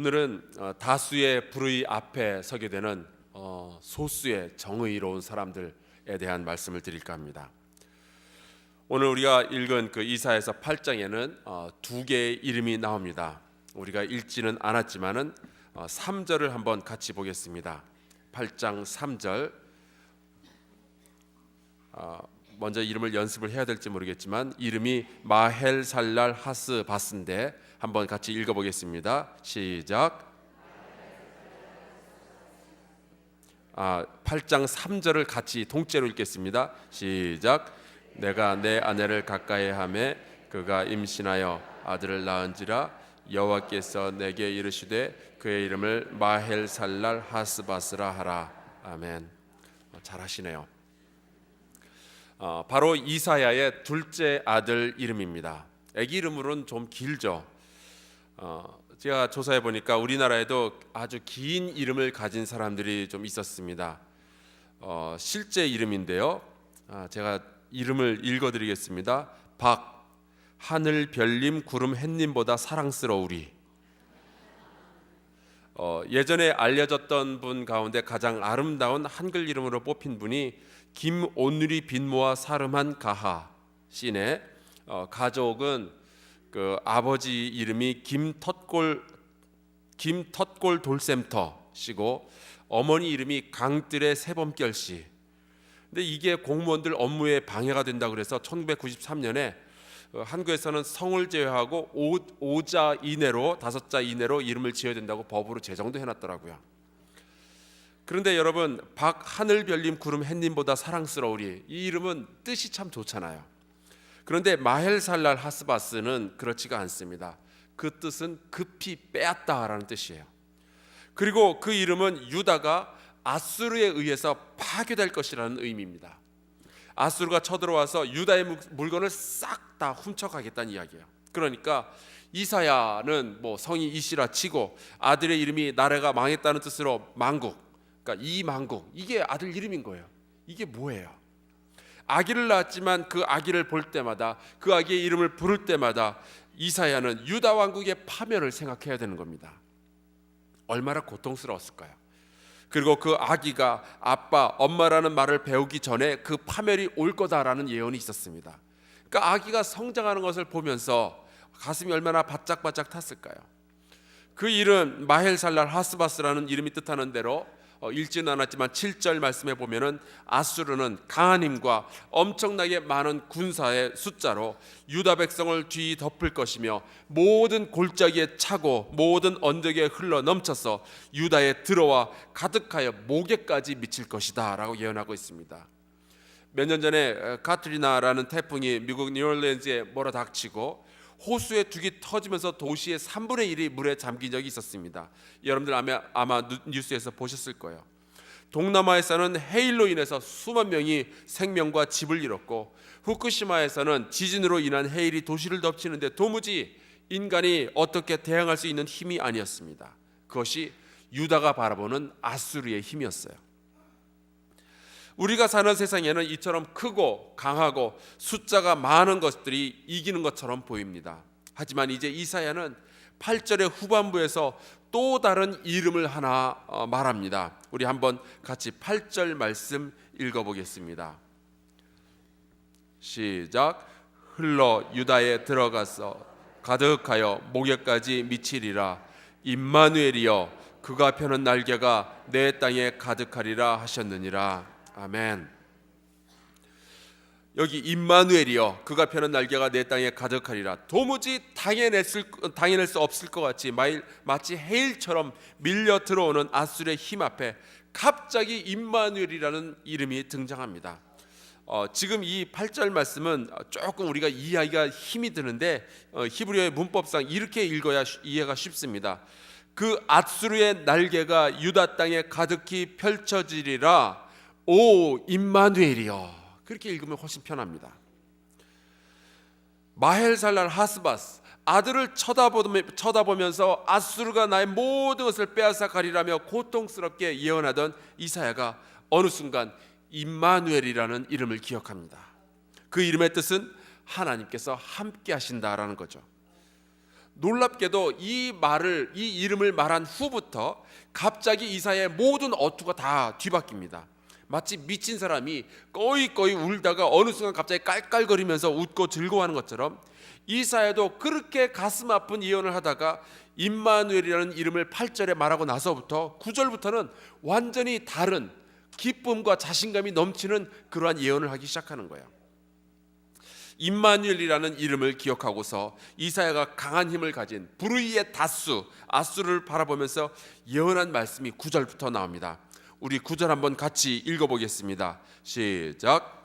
오늘은 다수의 불의 앞에 서게 되는 소수의 정의로운 사람들에 대한 말씀을 드릴까 합니다. 오늘 우리가 읽은 그 이사야서 8장에는 두 개의 이름이 나옵니다. 우리가 읽지는 않았지만은 3절을 한번 같이 보겠습니다. 8장 3절. 먼저 이름을 연습을 해야 될지 모르겠지만 이름이 마헬살랄 하스바스인데 한번 같이 읽어보겠습니다. 시작. 8장 3절을 같이 동째로 읽겠습니다. 시작. 내가 내 아내를 가까이 하매 그가 임신하여 아들을 낳은지라 여호와께서 내게 이르시되 그의 이름을 마헬살랄 하스바스라 하라. 아멘. 잘하시네요. 바로 이사야의 둘째 아들 이름입니다. 아기 이름으로는 좀 길죠. 제가 조사해 보니까 우리나라에도 아주 긴 이름을 가진 사람들이 좀 있었습니다. 실제 이름인데요. 제가 이름을 읽어드리겠습니다. 박, 하늘 별님 구름 햇님보다 사랑스러우리. 예전에 알려졌던 분 가운데 가장 아름다운 한글 이름으로 뽑힌 분이 김온누리 빈모와 사름한 가하 씨네. 가족은 그 아버지 이름이 김텄골 돌샘터 씨고 어머니 이름이 강뜰의 세범결 씨. 근데 이게 공무원들 업무에 방해가 된다고 그래서 1993년에 한국에서는 성을 제외하고 5자 이내로 5자 이내로 이름을 지어야 된다고 법으로 제정도 해놨더라고요. 그런데 여러분, 박하늘별님 구름 햇님보다 사랑스러우리, 이 이름은 뜻이 참 좋잖아요. 그런데 마헬살랄 하스바스는 그렇지가 않습니다. 그 뜻은 급히 빼앗다라는 뜻이에요. 그리고 그 이름은 유다가 아수르에 의해서 파괴될 것이라는 의미입니다. 아수르가 쳐들어와서 유다의 물건을 싹 다 훔쳐가겠다는 이야기예요. 그러니까 이사야는 뭐 성이 이시라 치고 아들의 이름이 나라가 망했다는 뜻으로 망국, 그러니까 이망국, 이게 아들 이름인 거예요. 이게 뭐예요? 아기를 낳았지만 그 아기를 볼 때마다, 그 아기의 이름을 부를 때마다 이사야는 유다 왕국의 파멸을 생각해야 되는 겁니다. 얼마나 고통스러웠을까요? 그리고 그 아기가 아빠, 엄마라는 말을 배우기 전에 그 파멸이 올 거다라는 예언이 있었습니다. 그러니까 아기가 성장하는 것을 보면서 가슴이 얼마나 바짝바짝 탔을까요? 그 이름 마헬살랄 하스바스라는 이름이 뜻하는 대로 읽지는 않았지만 7절 말씀에 보면은 아수르는 강한 힘과 엄청나게 많은 군사의 숫자로 유다 백성을 뒤덮을 것이며 모든 골짜기에 차고 모든 언덕에 흘러 넘쳐서 유다에 들어와 가득하여 목에까지 미칠 것이다 라고 예언하고 있습니다. 몇 년 전에 카트리나라는 태풍이 미국 뉴올리언즈에 몰아닥치고 호수에 둑이 터지면서 도시의 3분의 1이 물에 잠긴 적이 있었습니다. 여러분들 아마 뉴스에서 보셨을 거예요. 동남아에서는 해일로 인해서 수만 명이 생명과 집을 잃었고, 후쿠시마에서는 지진으로 인한 해일이 도시를 덮치는데 도무지 인간이 어떻게 대항할 수 있는 힘이 아니었습니다. 그것이 유다가 바라보는 아수르의 힘이었어요. 우리가 사는 세상에는 이처럼 크고 강하고 숫자가 많은 것들이 이기는 것처럼 보입니다. 하지만 이제 이사야는 8절의 후반부에서 또 다른 이름을 하나 말합니다. 우리 한번 같이 8절 말씀 읽어보겠습니다. 시작. 흘러 유다에 들어가서 가득하여 목에까지 미치리라. 임마누엘이여 그가 펴는 날개가 내 땅에 가득하리라 하셨느니라. 아멘. 여기 임마누엘이여 그가 펴는 날개가 내 땅에 가득하리라. 도무지 당해낼 수 없을 것 같이 마치 해일처럼 밀려 들어오는 아수르의 힘 앞에 갑자기 임마누엘이라는 이름이 등장합니다. 지금 이 8절 말씀은 조금 우리가 이해하기가 힘이 드는데 히브리어의 문법상 이렇게 읽어야 이해가 쉽습니다. 그 아수르의 날개가 유다 땅에 가득히 펼쳐지리라. 오 임마누엘이여, 그렇게 읽으면 훨씬 편합니다. 마헬살랄 하스바스, 아들을 쳐다보면서 아수르가 나의 모든 것을 빼앗아 가리라며 고통스럽게 예언하던 이사야가 어느 순간 임마누엘이라는 이름을 기억합니다. 그 이름의 뜻은 하나님께서 함께 하신다라는 거죠. 놀랍게도 이 이름을 말한 후부터 갑자기 이사야의 모든 어투가 다 뒤바뀝니다. 마치 미친 사람이 꺼이꺼이 울다가 어느 순간 갑자기 깔깔거리면서 웃고 즐거워하는 것처럼 이사야도 그렇게 가슴 아픈 예언을 하다가 임마누엘이라는 이름을 8절에 말하고 나서부터 9절부터는 완전히 다른 기쁨과 자신감이 넘치는 그러한 예언을 하기 시작하는 거예요. 임마누엘이라는 이름을 기억하고서 이사야가 강한 힘을 가진 부르이의 다수 아수를 바라보면서 예언한 말씀이 9절부터 나옵니다. 우리 9절 한번 같이 읽어보겠습니다. 시작.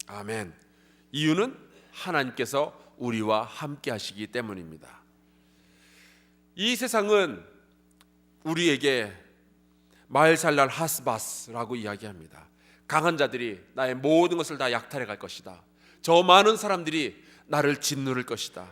아멘. 이유는 하나님께서 우리와 함께 하시기 때문입니다. 이 세상은 우리에게 마엘살랄 하스바스라고 이야기합니다. 강한 자들이 나의 모든 것을 다 약탈해 갈 것이다. 저 많은 사람들이 나를 짓누를 것이다.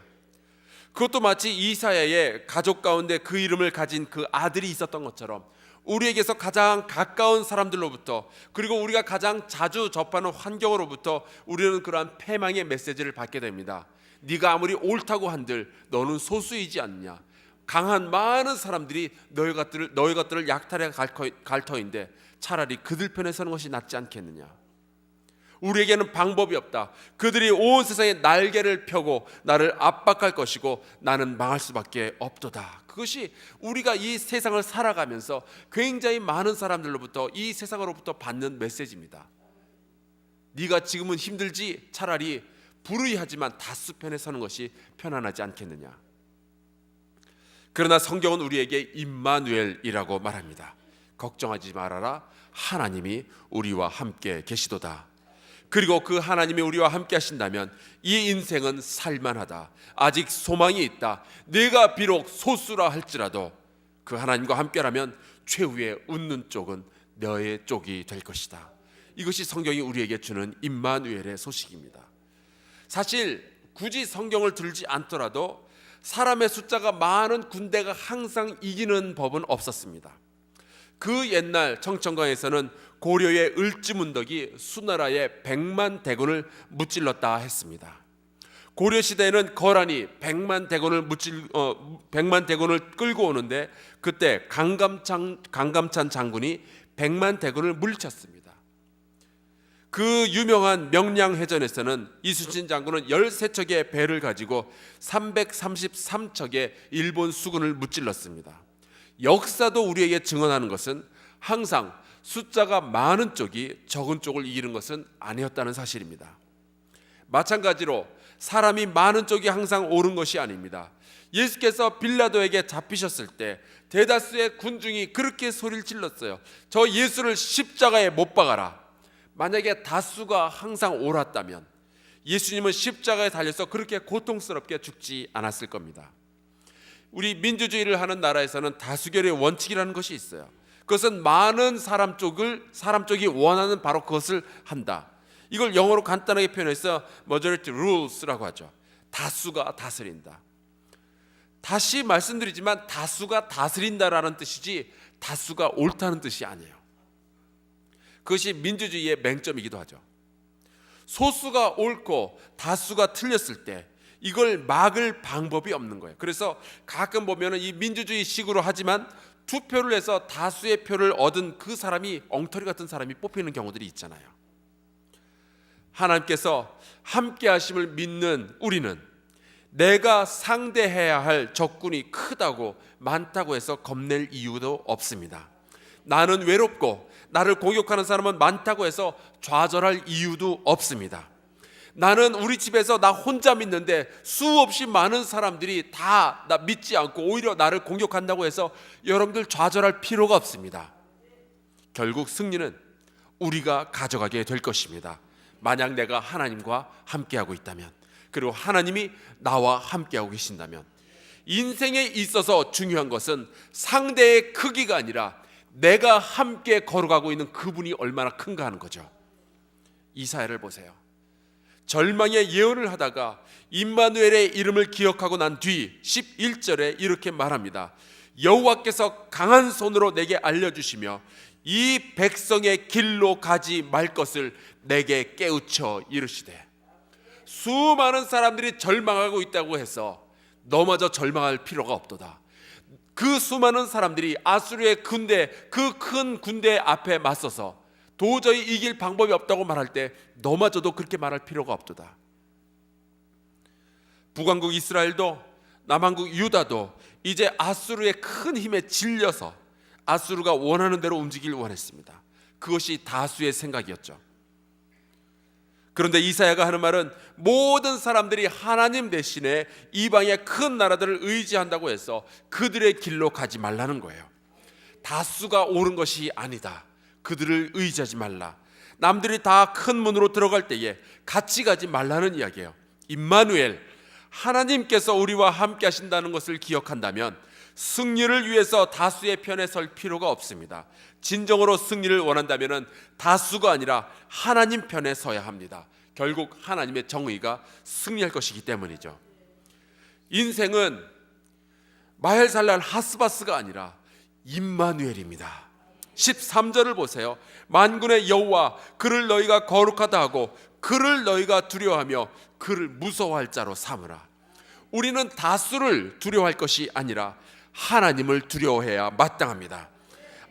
그것도 마치 이사야의 가족 가운데 그 이름을 가진 그 아들이 있었던 것처럼 우리에게서 가장 가까운 사람들로부터, 그리고 우리가 가장 자주 접하는 환경으로부터 우리는 그러한 패망의 메시지를 받게 됩니다. 네가 아무리 옳다고 한들 너는 소수이지 않느냐. 강한 많은 사람들이 너희 것들을 약탈해 갈 터인데 차라리 그들 편에 서는 것이 낫지 않겠느냐. 우리에게는 방법이 없다. 그들이 온 세상에 날개를 펴고 나를 압박할 것이고 나는 망할 수밖에 없도다. 그것이 우리가 이 세상을 살아가면서 굉장히 많은 사람들로부터, 이 세상으로부터 받는 메시지입니다. 네가 지금은 힘들지 차라리 불의하지만 다수 편에 서는 것이 편안하지 않겠느냐. 그러나 성경은 우리에게 임마누엘이라고 말합니다. 걱정하지 말아라. 하나님이 우리와 함께 계시도다. 그리고 그 하나님이 우리와 함께 하신다면 이 인생은 살만하다. 아직 소망이 있다. 내가 비록 소수라 할지라도 그 하나님과 함께라면 최후의 웃는 쪽은 너의 쪽이 될 것이다. 이것이 성경이 우리에게 주는 임마누엘의 소식입니다. 사실 굳이 성경을 들지 않더라도 사람의 숫자가 많은 군대가 항상 이기는 법은 없었습니다. 그 옛날 청천강에서는 고려의 을지문덕이 수나라의 100만 대군을 무찔렀다 했습니다. 고려 시대에는 거란이 100만 대군을 끌고 오는데 그때 강감찬 장군이 100만 대군을 물리쳤습니다. 그 유명한 명량해전에서는 이순신 장군은 13척의 배를 가지고 333척의 일본 수군을 무찔렀습니다. 역사도 우리에게 증언하는 것은 항상 숫자가 많은 쪽이 적은 쪽을 이기는 것은 아니었다는 사실입니다. 마찬가지로 사람이 많은 쪽이 항상 옳은 것이 아닙니다. 예수께서 빌라도에게 잡히셨을 때 대다수의 군중이 그렇게 소리를 질렀어요. 저 예수를 십자가에 못 박아라. 만약에 다수가 항상 옳았다면 예수님은 십자가에 달려서 그렇게 고통스럽게 죽지 않았을 겁니다. 우리 민주주의를 하는 나라에서는 다수결의 원칙이라는 것이 있어요. 그것은 많은 사람 쪽이 원하는 바로 그것을 한다. 이걸 영어로 간단하게 표현해서 majority rules라고 하죠. 다수가 다스린다. 다시 말씀드리지만 다수가 다스린다라는 뜻이지 다수가 옳다는 뜻이 아니에요. 그것이 민주주의의 맹점이기도 하죠. 소수가 옳고 다수가 틀렸을 때 이걸 막을 방법이 없는 거예요. 그래서 가끔 보면은 이 민주주의 식으로 하지만 투표를 해서 다수의 표를 얻은 그 사람이 엉터리 같은 사람이 뽑히는 경우들이 있잖아요. 하나님께서 함께 하심을 믿는 우리는 내가 상대해야 할 적군이 크다고 많다고 해서 겁낼 이유도 없습니다. 나는 외롭고 나를 공격하는 사람은 많다고 해서 좌절할 이유도 없습니다. 나는 우리 집에서 나 혼자 믿는데 수없이 많은 사람들이 다 나 믿지 않고 오히려 나를 공격한다고 해서 여러분들 좌절할 필요가 없습니다. 결국 승리는 우리가 가져가게 될 것입니다. 만약 내가 하나님과 함께하고 있다면, 그리고 하나님이 나와 함께하고 계신다면, 인생에 있어서 중요한 것은 상대의 크기가 아니라 내가 함께 걸어가고 있는 그분이 얼마나 큰가 하는 거죠. 이사야를 보세요. 절망의 예언을 하다가 임마누엘의 이름을 기억하고 난 뒤 11절에 이렇게 말합니다. 여호와께서 강한 손으로 내게 알려주시며 이 백성의 길로 가지 말 것을 내게 깨우쳐 이르시되. 수많은 사람들이 절망하고 있다고 해서 너마저 절망할 필요가 없도다. 그 수많은 사람들이 아수르의 군대, 그 큰 군대 앞에 맞서서 도저히 이길 방법이 없다고 말할 때 너마저도 그렇게 말할 필요가 없도다. 북왕국 이스라엘도 남왕국 유다도 이제 아수르의 큰 힘에 질려서 아수르가 원하는 대로 움직이길 원했습니다. 그것이 다수의 생각이었죠. 그런데 이사야가 하는 말은 모든 사람들이 하나님 대신에 이방의 큰 나라들을 의지한다고 해서 그들의 길로 가지 말라는 거예요. 다수가 옳은 것이 아니다. 그들을 의지하지 말라. 남들이 다 큰 문으로 들어갈 때에 같이 가지 말라는 이야기예요. 임마누엘, 하나님께서 우리와 함께 하신다는 것을 기억한다면 승리를 위해서 다수의 편에 설 필요가 없습니다. 진정으로 승리를 원한다면 다수가 아니라 하나님 편에 서야 합니다. 결국 하나님의 정의가 승리할 것이기 때문이죠. 인생은 마헬살랄 하스바스가 아니라 임마누엘입니다. 13절을 보세요. 만군의 여호와 그를 너희가 거룩하다 하고 그를 너희가 두려워하며 그를 무서워할 자로 삼으라. 우리는 다수를 두려워할 것이 아니라 하나님을 두려워해야 마땅합니다.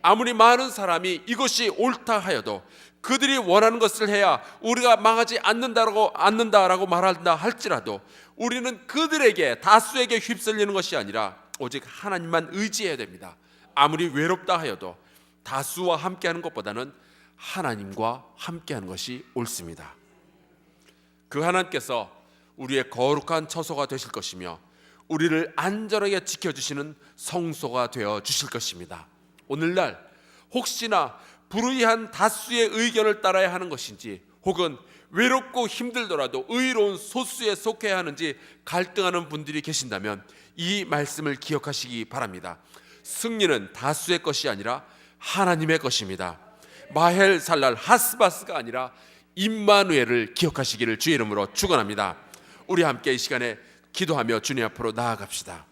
아무리 많은 사람이 이것이 옳다 하여도 그들이 원하는 것을 해야 우리가 망하지 않는다라고 말한다 할지라도 우리는 그들에게, 다수에게 휩쓸리는 것이 아니라 오직 하나님만 의지해야 됩니다. 아무리 외롭다 하여도 다수와 함께하는 것보다는 하나님과 함께하는 것이 옳습니다. 그 하나님께서 우리의 거룩한 처소가 되실 것이며 우리를 안전하게 지켜주시는 성소가 되어 주실 것입니다. 오늘날 혹시나 불의한 다수의 의견을 따라야 하는 것인지, 혹은 외롭고 힘들더라도 의로운 소수에 속해야 하는지 갈등하는 분들이 계신다면 이 말씀을 기억하시기 바랍니다. 승리는 다수의 것이 아니라 하나님의 것입니다. 마헬살랄 하스바스가 아니라 임마누엘을 기억하시기를 주의 이름으로 축원합니다. 우리 함께 이 시간에 기도하며 주님 앞으로 나아갑시다.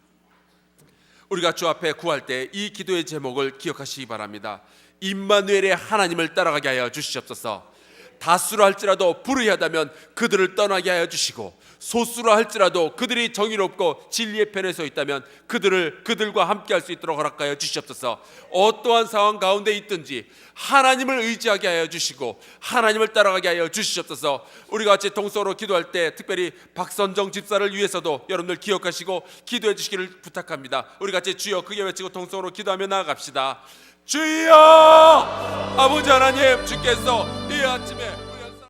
우리가 주 앞에 구할 때 이 기도의 제목을 기억하시기 바랍니다. 임마누엘의 하나님을 따라가게 하여 주시옵소서. 다수라 할지라도 불의하다면 그들을 떠나게 하여 주시고, 소수라 할지라도 그들이 정의롭고 진리의 편에 서 있다면 그들과 함께 할 수 있도록 허락하여 주시옵소서. 어떠한 상황 가운데 있든지 하나님을 의지하게 하여 주시고 하나님을 따라가게 하여 주시옵소서. 우리가 같이 동서로 기도할 때 특별히 박선정 집사를 위해서도 여러분들 기억하시고 기도해 주시기를 부탁합니다. 우리 같이 주여 크게 외치고 동서로 기도하며 나아갑시다. 주여! 아버지 하나님, 주께서 이 아침